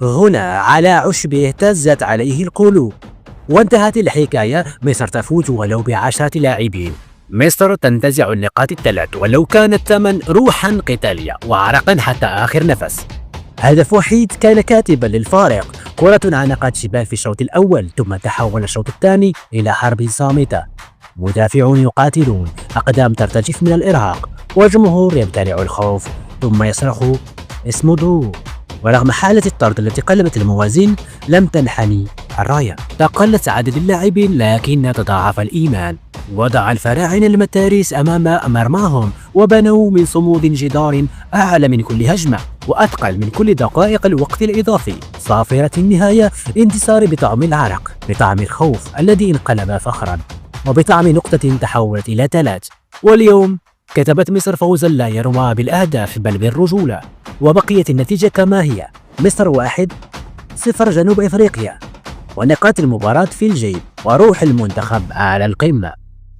هنا على عشبه اهتزت عليه القلوب، وانتهت الحكاية. مصر تفوز ولو ب10 لاعبين. مصر تنتزع النقاط الثلاث ولو كان الثمن روحا قتالية وعرقا حتى آخر نفس. هدف وحيد كان كاتبا للفارق، كرة عانقت شبال في الشوط الأول، ثم تحول الشوط الثاني إلى حرب صامتة. مدافعون يقاتلون، أقدام ترتجف من الإرهاق، وجمهور يبتلع الخوف ثم يصرخ اصمدوا. ورغم حالة الطرد التي قلبت الموازين لم تنحني الراية. تقلت عدد اللاعبين لكن تضاعف الإيمان. وضع الفراعنة المتاريس أمام مرماهم وبنوا من صمود جدار أعلى من كل هجمة وأثقل من كل دقائق الوقت الإضافي. صافرة النهاية انتصار بطعم العرق، بطعم الخوف الذي انقلب فخرا، وبطعم نقطة تحولت إلى 3. واليوم كتبت مصر فوزا لا يروى بالأهداف بل بالرجولة، وبقيت النتيجة كما هي: مصر 1-0 جنوب إفريقيا، ونقاط المباراة في الجيب، وروح المنتخب على القمة.